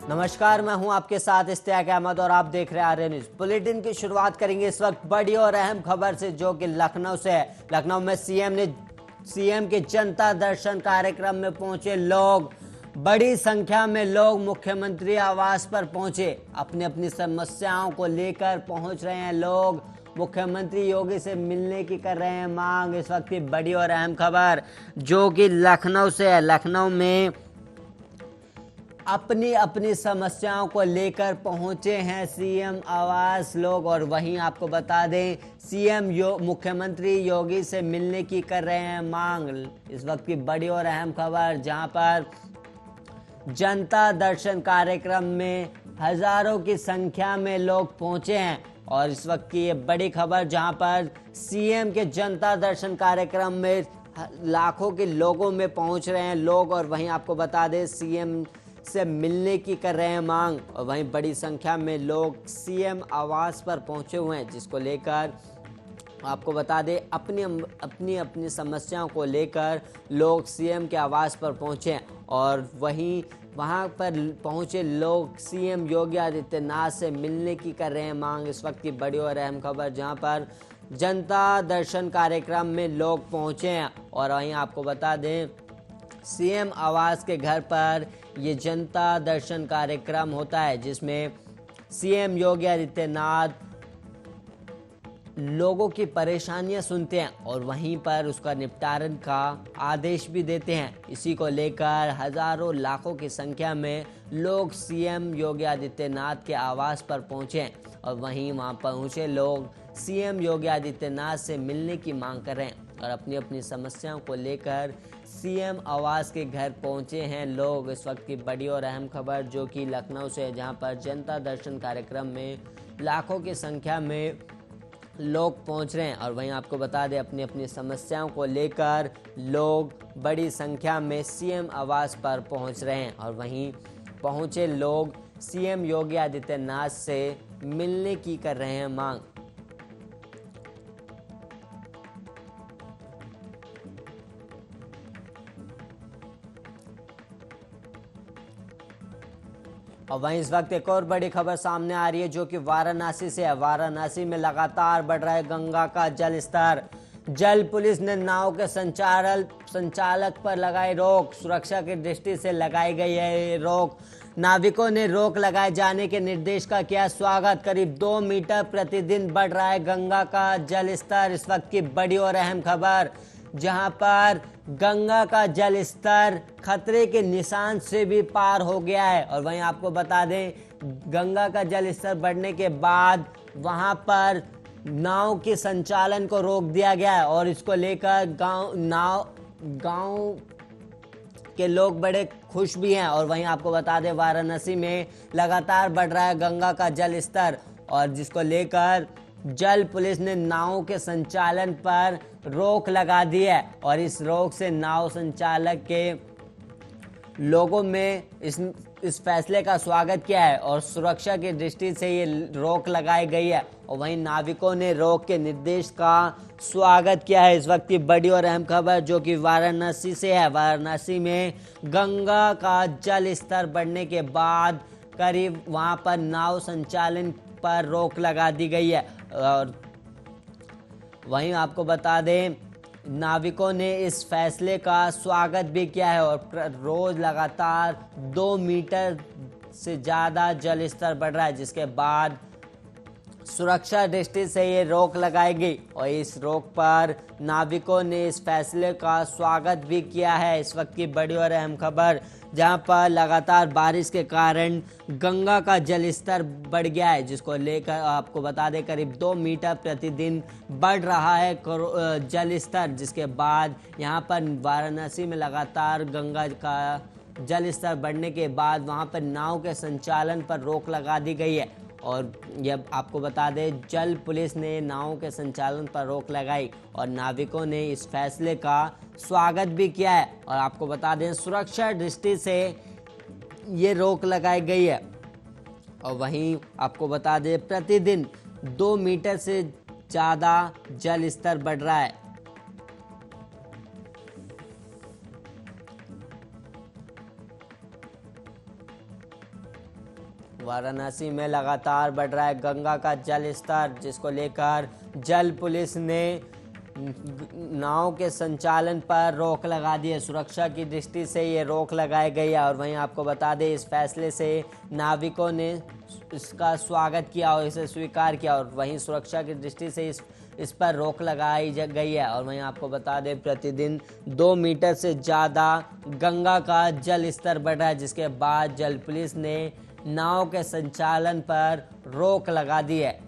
नमस्कार, मैं हूं आपके साथ इश्तियाक अहमद और आप देख रहे हैं आर्य न्यूज। बुलेटिन की शुरुआत करेंगे इस वक्त बड़ी और अहम खबर से, जो कि लखनऊ से है। लखनऊ में सीएम के जनता दर्शन कार्यक्रम में पहुंचे लोग। बड़ी संख्या में लोग मुख्यमंत्री आवास पर पहुंचे, अपनी अपनी समस्याओं को लेकर पहुंच रहे हैं लोग। मुख्यमंत्री योगी से मिलने की कर रहे हैं मांग। इस वक्त की बड़ी और अहम खबर जो कि लखनऊ से है। लखनऊ में अपनी अपनी समस्याओं को लेकर पहुंचे हैं सीएम आवास लोग। और वहीं आपको बता दें, मुख्यमंत्री योगी से मिलने की कर रहे हैं मांग। इस वक्त की बड़ी और अहम खबर, जहां पर जनता दर्शन कार्यक्रम में हजारों की संख्या में लोग पहुंचे हैं। और इस वक्त की ये बड़ी खबर, जहां पर सीएम के जनता दर्शन कार्यक्रम में लाखों के लोगों में पहुंच रहे हैं लोग। और वहीं आपको बता दें, सीएम से मिलने की कर रहे हैं मांग। और वहीं बड़ी संख्या में लोग सीएम आवास पर पहुंचे हुए हैं, जिसको लेकर आपको बता दें अपनी समस्याओं को लेकर लोग सीएम के आवास पर पहुंचे हैं। और वहीं वहां पर पहुंचे लोग सीएम योगी आदित्यनाथ से मिलने की कर रहे हैं मांग। इस वक्त की बड़ी और अहम खबर, जहां पर जनता दर्शन कार्यक्रम में लोग पहुंचे हैं। और वहीं आपको बता दें, सीएम आवास के घर पर ये जनता दर्शन कार्यक्रम होता है, जिसमें सीएम योगी आदित्यनाथ लोगों की परेशानियां सुनते हैं और वहीं पर उसका निपटारण का आदेश भी देते हैं। इसी को लेकर हजारों लाखों की संख्या में लोग सीएम योगी आदित्यनाथ के आवास पर पहुंचे हैं। और वहीं वहां पहुंचे लोग सीएम योगी आदित्यनाथ से मिलने की मांग कर रहे हैं और अपनी अपनी समस्याओं को लेकर सीएम आवास के घर पहुंचे हैं लोग। इस वक्त की बड़ी और अहम खबर जो कि लखनऊ से है, जहां पर जनता दर्शन कार्यक्रम में लाखों की संख्या में लोग पहुंच रहे हैं। और वहीं आपको बता दें, अपनी अपनी समस्याओं को लेकर लोग बड़ी संख्या में सीएम आवास पर पहुंच रहे हैं। और वहीं पहुंचे लोग सीएम योगी आदित्यनाथ से मिलने की कर रहे हैं मांग। और वहीं इस वक्त एक और बड़ी खबर सामने आ रही है, जो कि वाराणसी से है। वाराणसी में लगातार बढ़ रहा है गंगा का जल स्तर। जल पुलिस ने नाव के संचालक पर लगाई रोक। सुरक्षा की दृष्टि से लगाई गई है ये रोक। नाविकों ने रोक लगाए जाने के निर्देश का किया स्वागत। करीब 2 मीटर प्रतिदिन बढ़ रहा है गंगा का जल स्तर। इस वक्त की बड़ी और अहम खबर, जहां पर गंगा का जल स्तर खतरे के निशान से भी पार हो गया है। और वहीं आपको बता दें, गंगा का जल स्तर बढ़ने के बाद वहां पर नाव के संचालन को रोक दिया गया है। और इसको लेकर गांव के लोग बड़े खुश भी हैं। और वहीं आपको बता दें, वाराणसी में लगातार बढ़ रहा है गंगा का जल स्तर, और जिसको लेकर जल पुलिस ने नाव के संचालन पर रोक लगा दी है। और इस रोक से नाव संचालक के लोगों में इस फैसले का स्वागत किया है और सुरक्षा की दृष्टि से ये रोक लगाई गई है। और वहीं नाविकों ने रोक के निर्देश का स्वागत किया है। इस वक्त की बड़ी और अहम खबर जो कि वाराणसी से है। वाराणसी में गंगा का जल स्तर बढ़ने के बाद करीब वहां पर नाव संचालन पर रोक लगा दी गई है। और वहीं आपको बता दें, नाविकों ने इस फैसले का स्वागत भी किया है। और रोज लगातार 2 मीटर से ज़्यादा जल स्तर बढ़ रहा है, जिसके बाद सुरक्षा दृष्टि से ये रोक लगाई गई। और इस रोक पर नाविकों ने इस फैसले का स्वागत भी किया है। इस वक्त की बड़ी और अहम खबर, जहां पर लगातार बारिश के कारण गंगा का जल स्तर बढ़ गया है, जिसको लेकर आपको बता दें करीब 2 मीटर प्रतिदिन बढ़ रहा है जल स्तर। जिसके बाद यहां पर वाराणसी में लगातार गंगा का जल स्तर बढ़ने के बाद वहां पर नाव के संचालन पर रोक लगा दी गई है। और यह आपको बता दें, जल पुलिस ने नावों के संचालन पर रोक लगाई और नाविकों ने इस फैसले का स्वागत भी किया है। और आपको बता दें, सुरक्षा दृष्टि से ये रोक लगाई गई है। और वहीं आपको बता दें, प्रतिदिन 2 मीटर से ज़्यादा जल स्तर बढ़ रहा है। वाराणसी में लगातार बढ़ रहा है गंगा का जल स्तर, जिसको लेकर जल पुलिस ने नाव के संचालन पर रोक लगा दी है। सुरक्षा की दृष्टि से ये रोक लगाई गई है और वहीं आपको बता दें इस फैसले से नाविकों ने इसका स्वागत किया और इसे स्वीकार किया और वहीं सुरक्षा की दृष्टि से इस पर रोक लगाई गई है। और वहीं आपको बता दें प्रतिदिन 2 मीटर से ज़्यादा गंगा का जल स्तर बढ़ रहा है, जिसके बाद जल पुलिस ने नाव के संचालन पर रोक लगा दी है।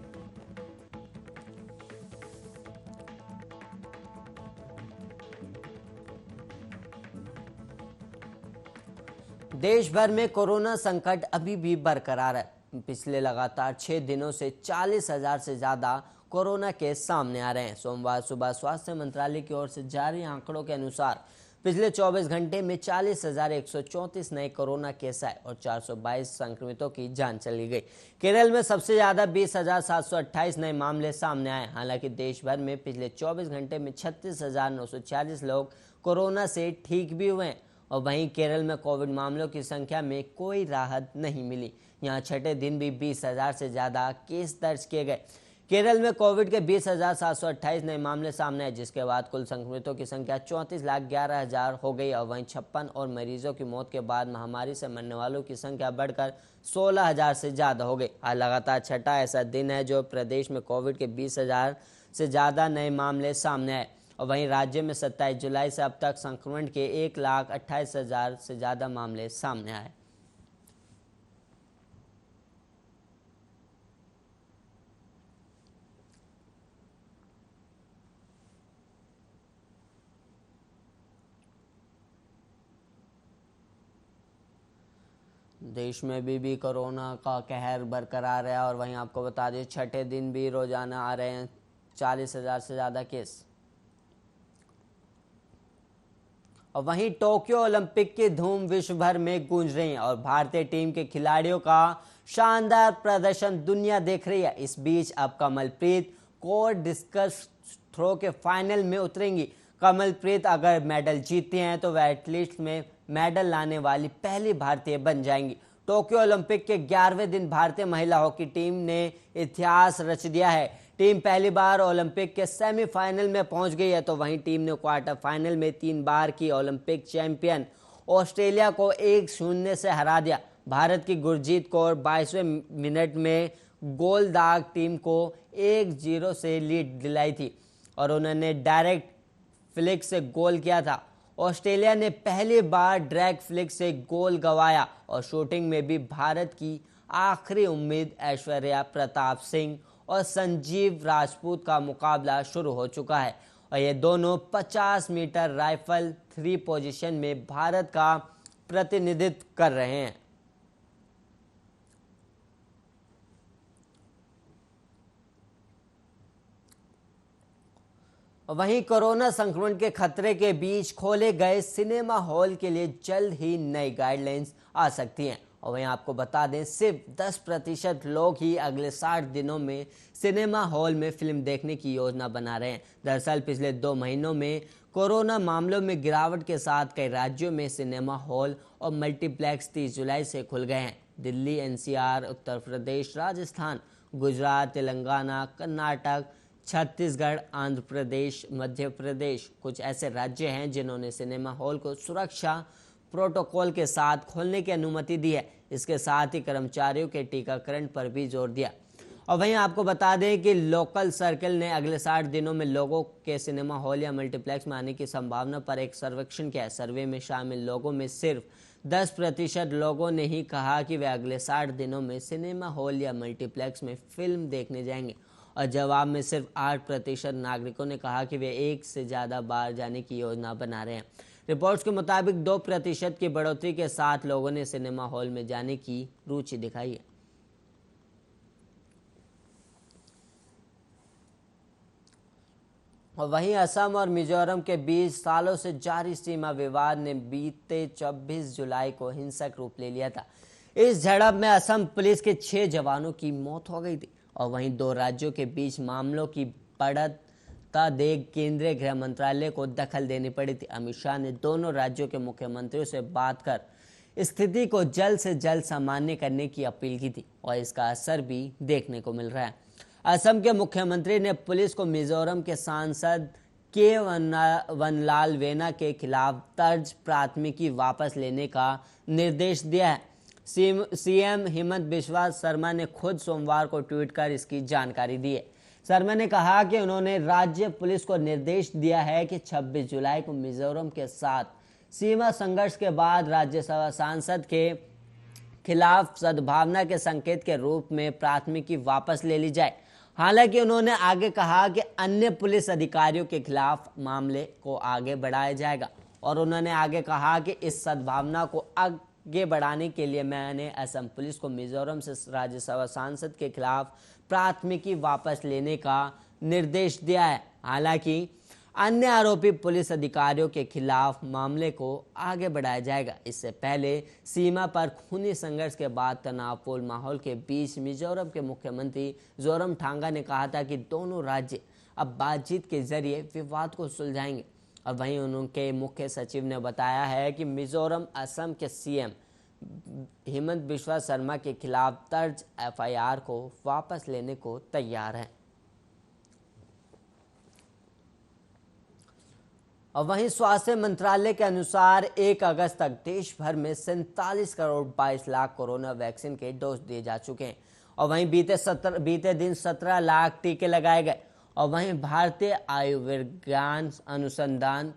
देश भर में कोरोना संकट अभी भी बरकरार है। पिछले लगातार 6 दिनों से 40,000 से ज़्यादा कोरोना केस सामने आ रहे हैं। सोमवार सुबह स्वास्थ्य मंत्रालय की ओर से जारी आंकड़ों के अनुसार पिछले 24 घंटे में 40,134 नए कोरोना केस आए और 422 संक्रमितों की जान चली गई। केरल में सबसे ज़्यादा 20,728 नए मामले सामने आए। हालांकि देश भर में पिछले 24 घंटे में 36,946 लोग कोरोना से ठीक भी हुए हैं और वहीं केरल में कोविड मामलों की संख्या में कोई राहत नहीं मिली। यहां छठे दिन भी 20,000 से ज़्यादा केस दर्ज किए गए। केरल में कोविड के 20,728 नए मामले सामने आए, जिसके बाद कुल संक्रमितों की संख्या 34,11,000 हो गई और वहीं 56 और मरीजों की मौत के बाद महामारी से मरने वालों की संख्या बढ़कर 16,000 से ज़्यादा हो गई। आज लगातार छठा ऐसा दिन है जो प्रदेश में कोविड के 20,000 से ज़्यादा नए मामले सामने आए और वहीं राज्य में 27 जुलाई से अब तक संक्रमण के 1,28,000 से ज़्यादा मामले सामने आए। देश में भी कोरोना का कहर बरकरार है और वहीं आपको बता दें छठे दिन भी रोजाना आ रहे हैं 40,000 से ज़्यादा केस। और वहीं टोक्यो ओलंपिक की धूम विश्व भर में गूंज रही है और भारतीय टीम के खिलाड़ियों का शानदार प्रदर्शन दुनिया देख रही है। इस बीच अब कमलप्रीत कौर डिस्कस थ्रो के फाइनल में उतरेंगी। कमलप्रीत अगर मेडल जीतती हैं तो वह एथलीट्स में मेडल लाने वाली पहली भारतीय बन जाएंगी। टोक्यो ओलंपिक के 11वें दिन भारतीय महिला हॉकी टीम ने इतिहास रच दिया है। टीम पहली बार ओलंपिक के सेमीफाइनल में पहुंच गई है तो वहीं टीम ने क्वार्टर फाइनल में 3 बार की ओलंपिक चैंपियन ऑस्ट्रेलिया को 1-0 से हरा दिया। भारत की गुरजीत कौर 22वें मिनट में गोल दाग टीम को 1-0 से लीड दिलाई थी और उन्होंने डायरेक्ट फ्लिक से गोल किया था। ऑस्ट्रेलिया ने पहली बार ड्रैग फ्लिक से गोल गंवाया और शूटिंग में भी भारत की आखिरी उम्मीद ऐश्वर्या प्रताप सिंह और संजीव राजपूत का मुकाबला शुरू हो चुका है और ये दोनों 50 मीटर राइफल 3 पोजीशन में भारत का प्रतिनिधित्व कर रहे हैं। वहीं कोरोना संक्रमण के खतरे के बीच खोले गए सिनेमा हॉल के लिए जल्द ही नई गाइडलाइंस आ सकती हैं और वहीं आपको बता दें सिर्फ 10% लोग ही अगले 60 दिनों में सिनेमा हॉल में फिल्म देखने की योजना बना रहे हैं। दरअसल पिछले 2 महीनों में कोरोना मामलों में गिरावट के साथ कई राज्यों में सिनेमा हॉल और मल्टीप्लेक्स 30 जुलाई से खुल गए हैं। दिल्ली, एनसीआर, उत्तर प्रदेश, राजस्थान, गुजरात, तेलंगाना, कर्नाटक, छत्तीसगढ़, आंध्र प्रदेश, मध्य प्रदेश कुछ ऐसे राज्य हैं जिन्होंने सिनेमा हॉल को सुरक्षा प्रोटोकॉल के साथ खोलने की अनुमति दी है। इसके साथ ही कर्मचारियों के टीकाकरण पर भी जोर दिया। और वहीं आपको बता दें कि लोकल सर्कल ने अगले 60 दिनों में लोगों के सिनेमा हॉल या मल्टीप्लेक्स में आने की संभावना पर एक सर्वेक्षण किया है। सर्वे में शामिल लोगों में सिर्फ 10% लोगों ने ही कहा कि वे अगले 60 दिनों में सिनेमा हॉल या मल्टीप्लेक्स में फिल्म देखने जाएंगे और जवाब में सिर्फ 8% नागरिकों ने कहा कि वे एक से ज़्यादा बार जाने की योजना बना रहे हैं। रिपोर्ट्स के मुताबिक 2% की बढ़ोतरी के साथ लोगों ने सिनेमा हॉल में जाने की रुचि दिखाई है। और वहीं असम और मिजोरम के बीच सालों से जारी सीमा विवाद ने बीते 24 जुलाई को हिंसक रूप ले लिया था। इस झड़प में असम पुलिस के 6 जवानों की मौत हो गई थी और वहीं 2 राज्यों के बीच मामलों की बढ़ता देख केंद्रीय गृह मंत्रालय को दखल देनी पड़ी थी। अमित शाह ने दोनों राज्यों के मुख्यमंत्रियों से बात कर स्थिति को जल्द से जल्द सामान्य करने की अपील की थी और इसका असर भी देखने को मिल रहा है। असम के मुख्यमंत्री ने पुलिस को मिजोरम के सांसद के वनलाल वेना के खिलाफ दर्ज प्राथमिकी वापस लेने का निर्देश दिया है। सीएम हिमंत बिस्वा शर्मा ने खुद सोमवार को ट्वीट कर इसकी जानकारी दी है। शर्मा ने कहा कि उन्होंने राज्य पुलिस को निर्देश दिया है कि 26 जुलाई को मिजोरम के साथ सीमा संघर्ष के बाद राज्यसभा सांसद के खिलाफ सद्भावना के संकेत के रूप में प्राथमिकी वापस ले ली जाए। हालांकि उन्होंने आगे कहा कि अन्य पुलिस अधिकारियों के खिलाफ मामले को आगे बढ़ाया जाएगा और उन्होंने आगे कहा कि इस सद्भावना को आगे बढ़ाने के लिए मैंने असम पुलिस को मिजोरम से राज्यसभा सांसद के खिलाफ प्राथमिकी वापस लेने का निर्देश दिया है। हालांकि अन्य आरोपी पुलिस अधिकारियों के खिलाफ मामले को आगे बढ़ाया जाएगा। इससे पहले सीमा पर खूनी संघर्ष के बाद तनावपूर्ण माहौल के बीच मिजोरम के मुख्यमंत्री जोरमथंगा ने कहा था कि दोनों राज्य अब बातचीत के जरिए विवाद को सुलझाएंगे। और वहीं उनके मुख्य सचिव ने बताया है कि मिजोरम असम के सीएम हिमंत बिस्वा शर्मा के खिलाफ दर्ज एफआईआर को वापस लेने को तैयार है। और वहीं स्वास्थ्य मंत्रालय के अनुसार 1 अगस्त तक देश भर में 47 करोड़ 22 लाख कोरोना वैक्सीन के डोज दिए जा चुके हैं। और वहीं बीते दिन 17 लाख टीके लगाए गए। और वहीं भारतीय आयुर्विज्ञान अनुसंधान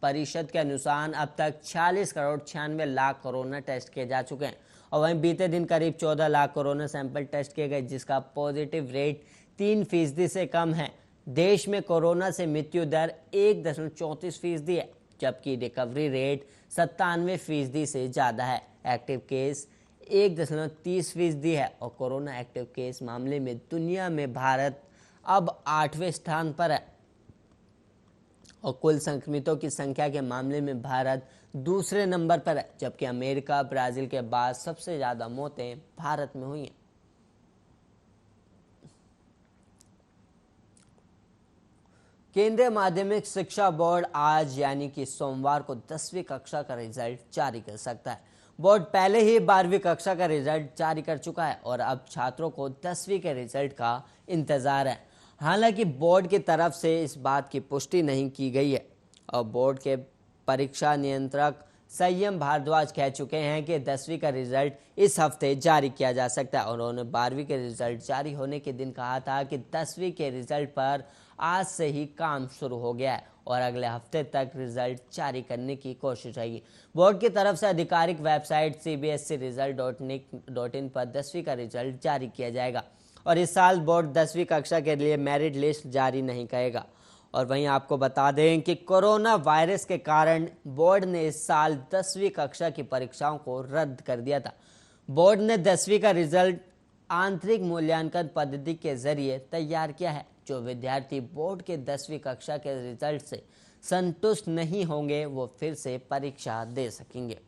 परिषद के अनुसार अब तक 46 करोड़ 96 लाख कोरोना टेस्ट किए जा चुके हैं। और वहीं बीते दिन करीब 14 लाख कोरोना सैंपल टेस्ट किए गए, जिसका पॉजिटिव रेट 3% से कम है। देश में कोरोना से मृत्यु दर 1.34% है, जबकि रिकवरी रेट 97% से ज़्यादा है। एक्टिव केस 1.30% है और कोरोना एक्टिव केस मामले में दुनिया में भारत अब 8वें स्थान पर है। और कुल संक्रमितों की संख्या के मामले में भारत दूसरे नंबर पर है, जबकि अमेरिका ब्राजील के बाद सबसे ज़्यादा मौतें भारत में हुई हैं। केंद्रीय माध्यमिक शिक्षा बोर्ड आज यानी कि सोमवार को 10वीं कक्षा का रिजल्ट जारी कर सकता है। बोर्ड पहले ही 12वीं कक्षा का रिजल्ट जारी कर चुका है और अब छात्रों को 10वीं के रिजल्ट का इंतजार है। हालांकि बोर्ड की तरफ से इस बात की पुष्टि नहीं की गई है और बोर्ड के परीक्षा नियंत्रक संयम भारद्वाज कह चुके हैं कि 10वीं का रिजल्ट इस हफ्ते जारी किया जा सकता है। और उन्होंने 12वीं के रिजल्ट जारी होने के दिन कहा था कि 10वीं के रिजल्ट पर आज से ही काम शुरू हो गया है और अगले हफ्ते तक रिजल्ट जारी करने की कोशिश रहेगी। बोर्ड की तरफ से आधिकारिक वेबसाइट cbscresult.nic.in पर 10वीं का रिजल्ट जारी किया जाएगा। और इस साल बोर्ड 10वीं कक्षा के लिए मेरिट लिस्ट जारी नहीं करेगा। और वहीं आपको बता दें कि कोरोना वायरस के कारण बोर्ड ने इस साल 10वीं कक्षा की परीक्षाओं को रद्द कर दिया था। बोर्ड ने 10वीं का रिजल्ट आंतरिक मूल्यांकन पद्धति के जरिए तैयार किया है। जो विद्यार्थी बोर्ड के 10वीं कक्षा के रिजल्ट से संतुष्ट नहीं होंगे वो फिर से परीक्षा दे सकेंगे।